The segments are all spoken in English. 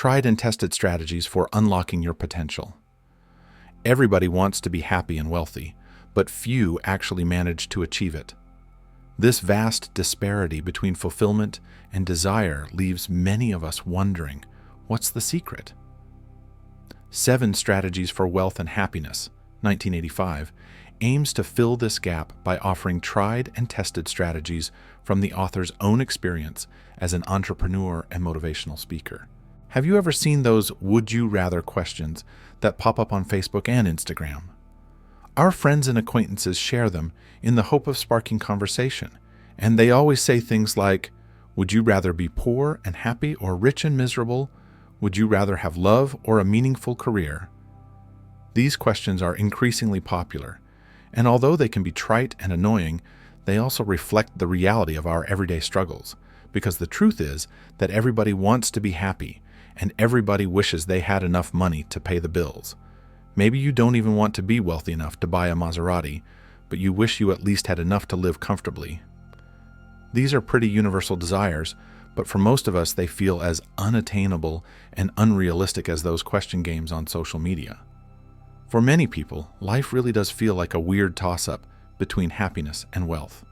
tried and tested strategies for unlocking your potential. Everybody wants to be happy and wealthy, but few actually manage to achieve it. This vast disparity between fulfillment and desire leaves many of us wondering, what's the secret? 7 Strategies for Wealth and Happiness, 1985, aims to fill this gap by offering tried and tested strategies from the author's own experience as an entrepreneur and motivational speaker. Have you ever seen those would you rather questions that pop up on Facebook and Instagram? Our friends and acquaintances share them in the hope of sparking conversation, and they always say things like, would you rather be poor and happy or rich and miserable? Would you rather have love or a meaningful career? These questions are increasingly popular, and although they can be trite and annoying, they also reflect the reality of our everyday struggles, because the truth is that everybody wants to be happy, and everybody wishes they had enough money to pay the bills. Maybe you don't even want to be wealthy enough to buy a Maserati, but you wish you at least had enough to live comfortably. These are pretty universal desires, but for most of us they feel as unattainable and unrealistic as those question games on social media. For many people, life really does feel like a weird toss-up between happiness and wealth.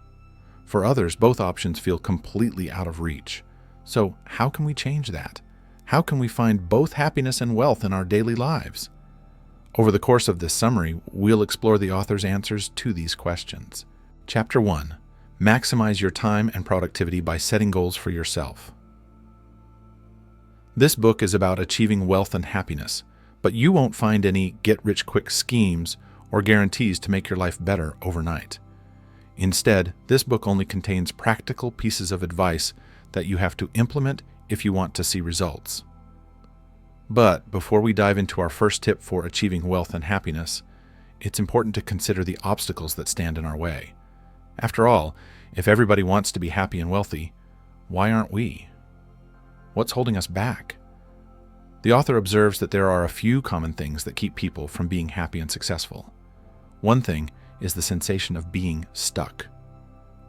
For others, both options feel completely out of reach. So how can we change that? How can we find both happiness and wealth in our daily lives? Over the course of this summary, we'll explore the author's answers to these questions. Chapter 1. Maximize your time and productivity by setting goals for yourself. This book is about achieving wealth and happiness, but you won't find any get-rich-quick schemes or guarantees to make your life better overnight. Instead, this book only contains practical pieces of advice that you have to implement if you want to see results. But before we dive into our first tip for achieving wealth and happiness, it's important to consider the obstacles that stand in our way. After all, if everybody wants to be happy and wealthy, why aren't we? What's holding us back? The author observes that there are a few common things that keep people from being happy and successful. One thing is the sensation of being stuck.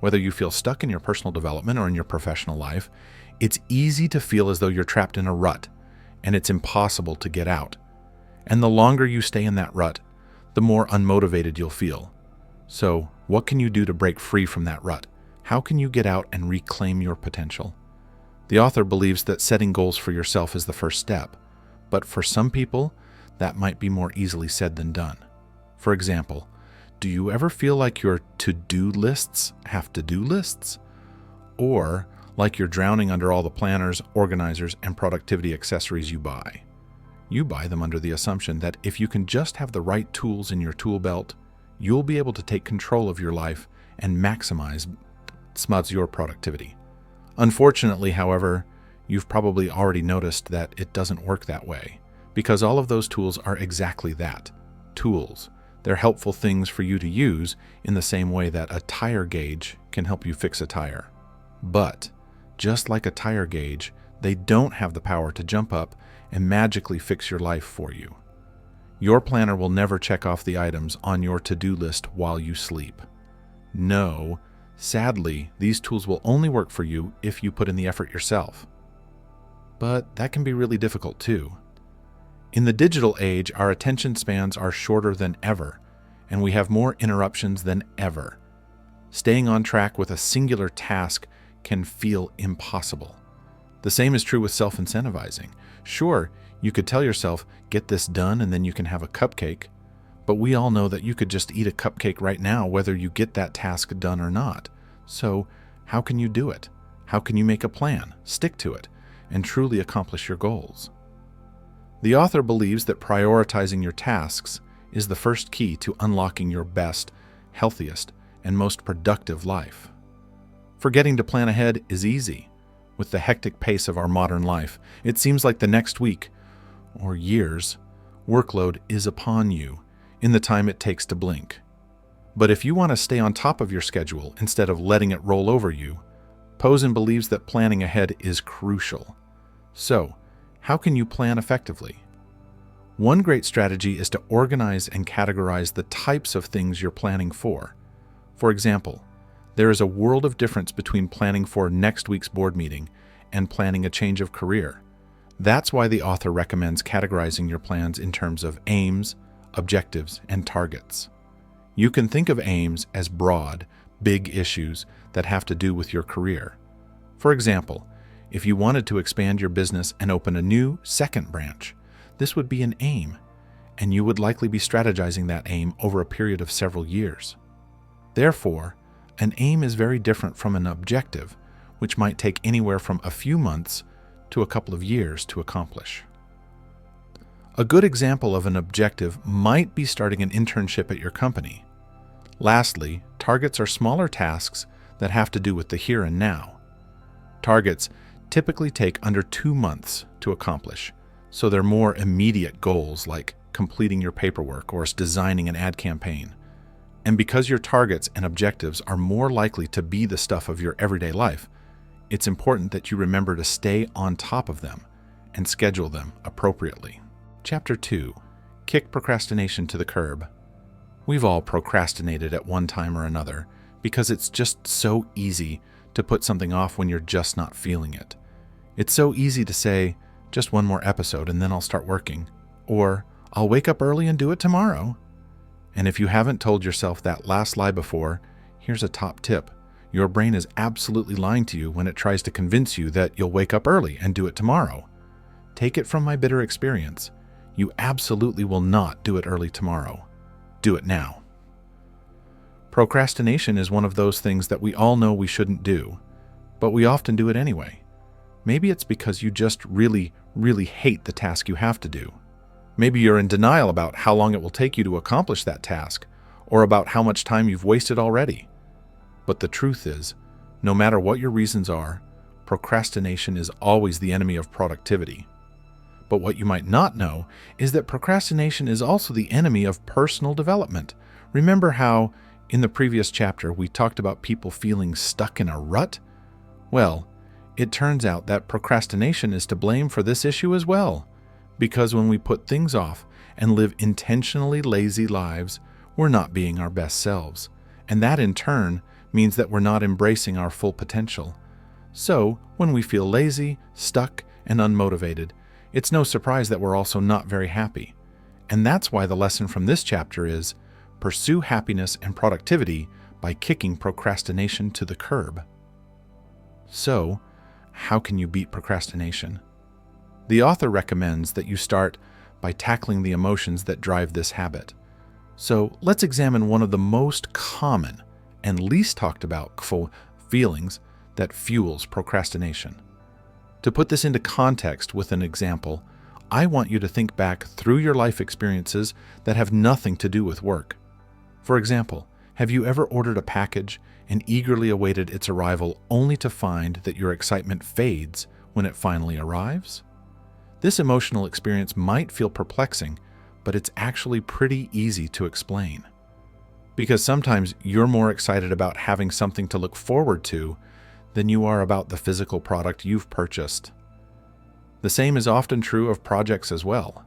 Whether you feel stuck in your personal development or in your professional life, it's easy to feel as though you're trapped in a rut, and it's impossible to get out. And the longer you stay in that rut, the more unmotivated you'll feel. So, what can you do to break free from that rut? How can you get out and reclaim your potential? The author believes that setting goals for yourself is the first step, but for some people, that might be more easily said than done. For example, do you ever feel like your to-do lists have to-do lists? Or like you're drowning under all the planners, organizers, and productivity accessories you buy? You buy them under the assumption that if you can just have the right tools in your tool belt, you'll be able to take control of your life and maximize your productivity. Unfortunately, however, you've probably already noticed that it doesn't work that way, because all of those tools are exactly that, tools. They're helpful things for you to use in the same way that a tire gauge can help you fix a tire. But, just like a tire gauge, they don't have the power to jump up and magically fix your life for you. Your planner will never check off the items on your to-do list while you sleep. No, sadly, these tools will only work for you if you put in the effort yourself. But that can be really difficult too. In the digital age, our attention spans are shorter than ever, and we have more interruptions than ever. Staying on track with a singular task can feel impossible. The same is true with self-incentivizing. Sure, you could tell yourself, get this done and then you can have a cupcake, but we all know that you could just eat a cupcake right now whether you get that task done or not. So, how can you do it? How can you make a plan, stick to it, and truly accomplish your goals? The author believes that prioritizing your tasks is the first key to unlocking your best, healthiest, and most productive life. Forgetting to plan ahead is easy. With the hectic pace of our modern life, it seems like the next week, or years, workload is upon you in the time it takes to blink. But if you want to stay on top of your schedule instead of letting it roll over you, Posen believes that planning ahead is crucial. So, how can you plan effectively? One great strategy is to organize and categorize the types of things you're planning for. For example, there is a world of difference between planning for next week's board meeting and planning a change of career. That's why the author recommends categorizing your plans in terms of aims, objectives, and targets. You can think of aims as broad, big issues that have to do with your career. For example, if you wanted to expand your business and open a new second branch, this would be an aim, and you would likely be strategizing that aim over a period of several years. Therefore, an aim is very different from an objective, which might take anywhere from a few months to a couple of years to accomplish. A good example of an objective might be starting an internship at your company. Lastly, targets are smaller tasks that have to do with the here and now. Targets typically take under 2 months to accomplish, so they're more immediate goals like completing your paperwork or designing an ad campaign. And because your targets and objectives are more likely to be the stuff of your everyday life, it's important that you remember to stay on top of them and schedule them appropriately. Chapter 2. Kick procrastination to the curb. We've all procrastinated at one time or another because it's just so easy to put something off when you're just not feeling it. It's so easy to say, just one more episode and then I'll start working, or I'll wake up early and do it tomorrow. And if you haven't told yourself that last lie before, here's a top tip. Your brain is absolutely lying to you when it tries to convince you that you'll wake up early and do it tomorrow. Take it from my bitter experience. You absolutely will not do it early tomorrow. Do it now. Procrastination is one of those things that we all know we shouldn't do, but we often do it anyway. Maybe it's because you just really hate the task you have to do. Maybe you're in denial about how long it will take you to accomplish that task, or about how much time you've wasted already. But the truth is, no matter what your reasons are, procrastination is always the enemy of productivity. But what you might not know is that procrastination is also the enemy of personal development. Remember how, in the previous chapter, we talked about people feeling stuck in a rut? Well, it turns out that procrastination is to blame for this issue as well. Because when we put things off and live intentionally lazy lives, we're not being our best selves. And that in turn means that we're not embracing our full potential. So, when we feel lazy, stuck, and unmotivated, it's no surprise that we're also not very happy. And that's why the lesson from this chapter is, pursue happiness and productivity by kicking procrastination to the curb. So, how can you beat procrastination? The author recommends that you start by tackling the emotions that drive this habit. So, let's examine one of the most common and least talked about feelings that fuels procrastination. To put this into context with an example, I want you to think back through your life experiences that have nothing to do with work. For example, have you ever ordered a package and eagerly awaited its arrival only to find that your excitement fades when it finally arrives? This emotional experience might feel perplexing, but it's actually pretty easy to explain. Because sometimes you're more excited about having something to look forward to than you are about the physical product you've purchased. The same is often true of projects as well.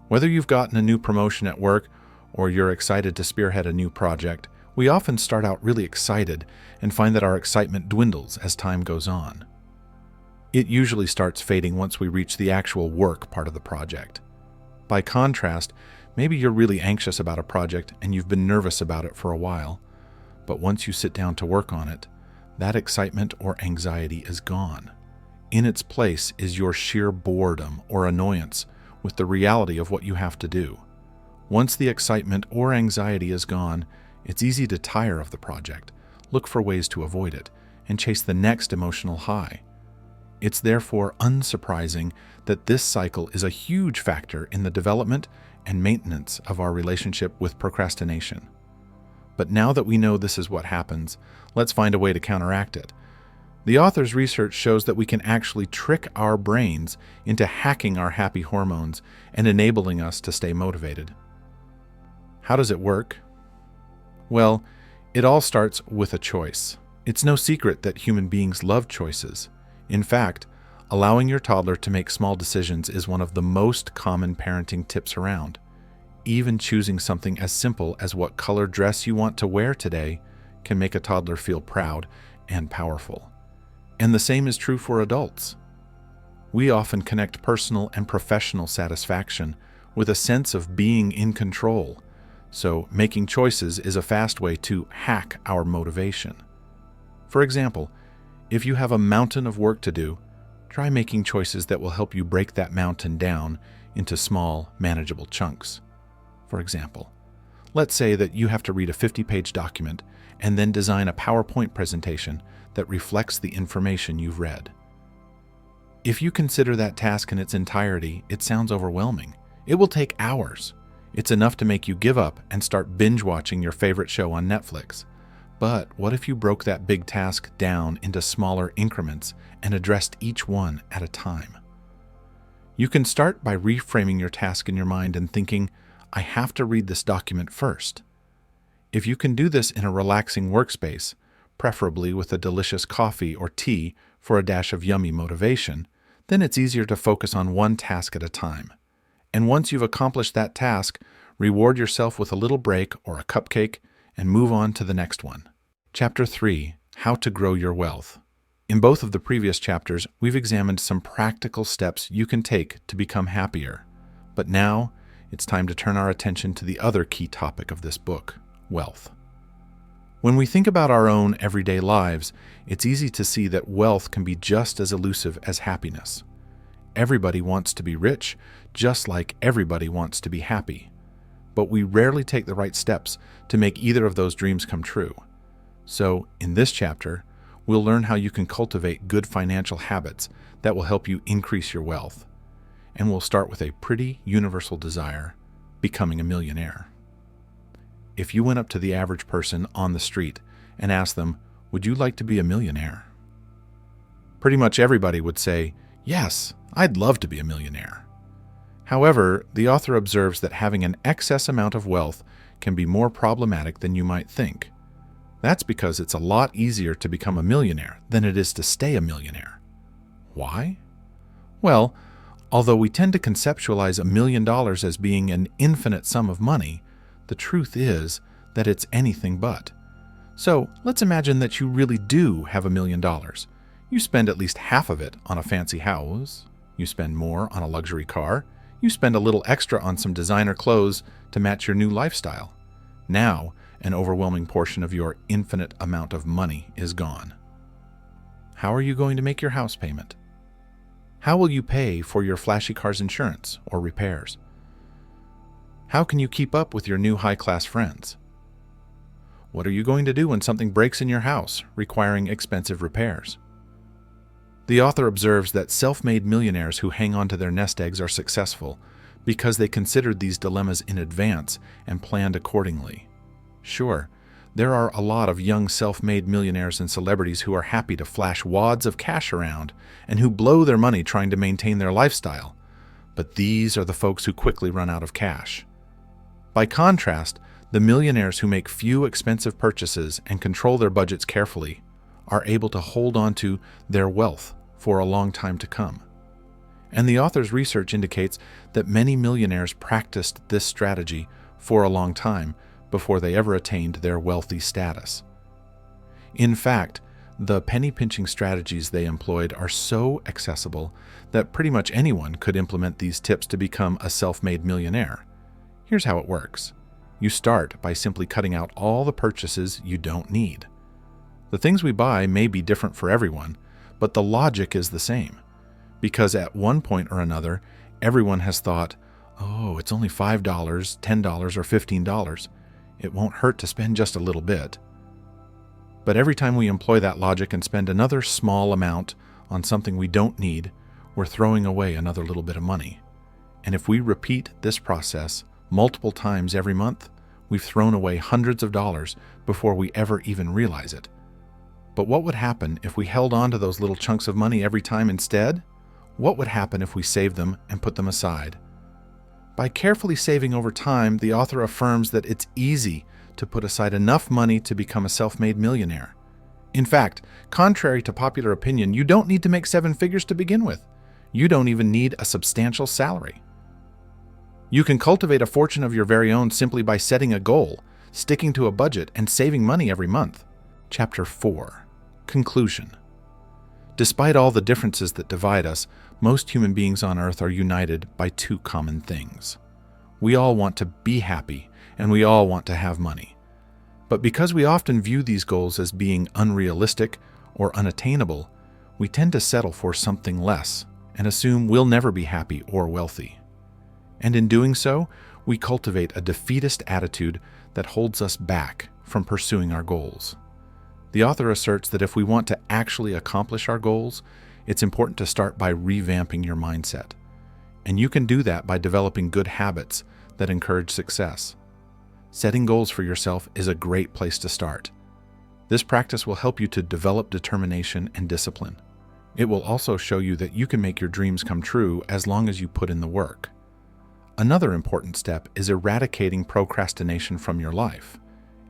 Whether you've gotten a new promotion at work or you're excited to spearhead a new project, we often start out really excited and find that our excitement dwindles as time goes on. It usually starts fading once we reach the actual work part of the project. By contrast, maybe you're really anxious about a project and you've been nervous about it for a while, but once you sit down to work on it, that excitement or anxiety is gone. In its place is your sheer boredom or annoyance with the reality of what you have to do. Once the excitement or anxiety is gone, it's easy to tire of the project, look for ways to avoid it, and chase the next emotional high. It's therefore unsurprising that this cycle is a huge factor in the development and maintenance of our relationship with procrastination. But now that we know this is what happens, let's find a way to counteract it. The author's research shows that we can actually trick our brains into hacking our happy hormones and enabling us to stay motivated. How does it work? Well, it all starts with a choice. It's no secret that human beings love choices. In fact, allowing your toddler to make small decisions is one of the most common parenting tips around. Even choosing something as simple as what color dress you want to wear today can make a toddler feel proud and powerful. And the same is true for adults. We often connect personal and professional satisfaction with a sense of being in control, so making choices is a fast way to hack our motivation. For example, if you have a mountain of work to do, try making choices that will help you break that mountain down into small, manageable chunks. For example, let's say that you have to read a 50-page document and then design a PowerPoint presentation that reflects the information you've read. If you consider that task in its entirety, it sounds overwhelming. It will take hours. It's enough to make you give up and start binge-watching your favorite show on Netflix. But what if you broke that big task down into smaller increments and addressed each one at a time? You can start by reframing your task in your mind and thinking, I have to read this document first. If you can do this in a relaxing workspace, preferably with a delicious coffee or tea for a dash of yummy motivation, then it's easier to focus on one task at a time. And once you've accomplished that task, reward yourself with a little break or a cupcake and move on to the next one. Chapter 3: How to Grow Your Wealth. In both of the previous chapters, we've examined some practical steps you can take to become happier. But now, it's time to turn our attention to the other key topic of this book: wealth. When we think about our own everyday lives, it's easy to see that wealth can be just as elusive as happiness. Everybody wants to be rich, just like everybody wants to be happy. But we rarely take the right steps to make either of those dreams come true. So, in this chapter, we'll learn how you can cultivate good financial habits that will help you increase your wealth. And we'll start with a pretty universal desire: becoming a millionaire. If you went up to the average person on the street and asked them, would you like to be a millionaire? Pretty much everybody would say, yes, I'd love to be a millionaire. However, the author observes that having an excess amount of wealth can be more problematic than you might think. That's because it's a lot easier to become a millionaire than it is to stay a millionaire. Why? Well, although we tend to conceptualize $1 million as being an infinite sum of money, the truth is that it's anything but. So let's imagine that you really do have $1 million. You spend at least half of it on a fancy house. You spend more on a luxury car. You spend a little extra on some designer clothes to match your new lifestyle. Now, an overwhelming portion of your infinite amount of money is gone. How are you going to make your house payment? How will you pay for your flashy car's insurance or repairs? How can you keep up with your new high-class friends? What are you going to do when something breaks in your house, requiring expensive repairs? The author observes that self-made millionaires who hang on to their nest eggs are successful because they considered these dilemmas in advance and planned accordingly. Sure, there are a lot of young self-made millionaires and celebrities who are happy to flash wads of cash around and who blow their money trying to maintain their lifestyle, but these are the folks who quickly run out of cash. By contrast, the millionaires who make few expensive purchases and control their budgets carefully are able to hold on to their wealth for a long time to come. And the author's research indicates that many millionaires practiced this strategy for a long time before they ever attained their wealthy status. In fact, the penny-pinching strategies they employed are so accessible that pretty much anyone could implement these tips to become a self-made millionaire. Here's how it works. You start by simply cutting out all the purchases you don't need. The things we buy may be different for everyone, but the logic is the same. Because at one point or another, everyone has thought, oh, it's only $5, $10, or $15. It won't hurt to spend just a little bit. But every time we employ that logic and spend another small amount on something we don't need, we're throwing away another little bit of money. And if we repeat this process multiple times every month, we've thrown away hundreds of dollars before we ever even realize it. But what would happen if we held on to those little chunks of money every time instead? What would happen if we saved them and put them aside? By carefully saving over time, the author affirms that it's easy to put aside enough money to become a self-made millionaire. In fact, contrary to popular opinion, you don't need to make 7 figures to begin with. You don't even need a substantial salary. You can cultivate a fortune of your very own simply by setting a goal, sticking to a budget, and saving money every month. Chapter 4. Conclusion. Despite all the differences that divide us, most human beings on Earth are united by two common things. We all want to be happy, and we all want to have money. But because we often view these goals as being unrealistic or unattainable, we tend to settle for something less and assume we'll never be happy or wealthy. And in doing so, we cultivate a defeatist attitude that holds us back from pursuing our goals. The author asserts that if we want to actually accomplish our goals, it's important to start by revamping your mindset. And you can do that by developing good habits that encourage success. Setting goals for yourself is a great place to start. This practice will help you to develop determination and discipline. It will also show you that you can make your dreams come true as long as you put in the work. Another important step is eradicating procrastination from your life.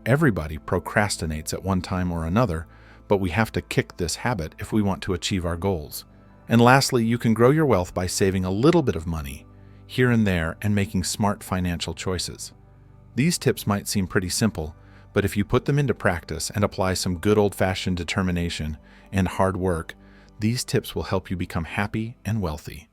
Everybody procrastinates at one time or another, but we have to kick this habit if we want to achieve our goals. And lastly, you can grow your wealth by saving a little bit of money here and there and making smart financial choices. These tips might seem pretty simple, but if you put them into practice and apply some good old-fashioned determination and hard work, these tips will help you become happy and wealthy.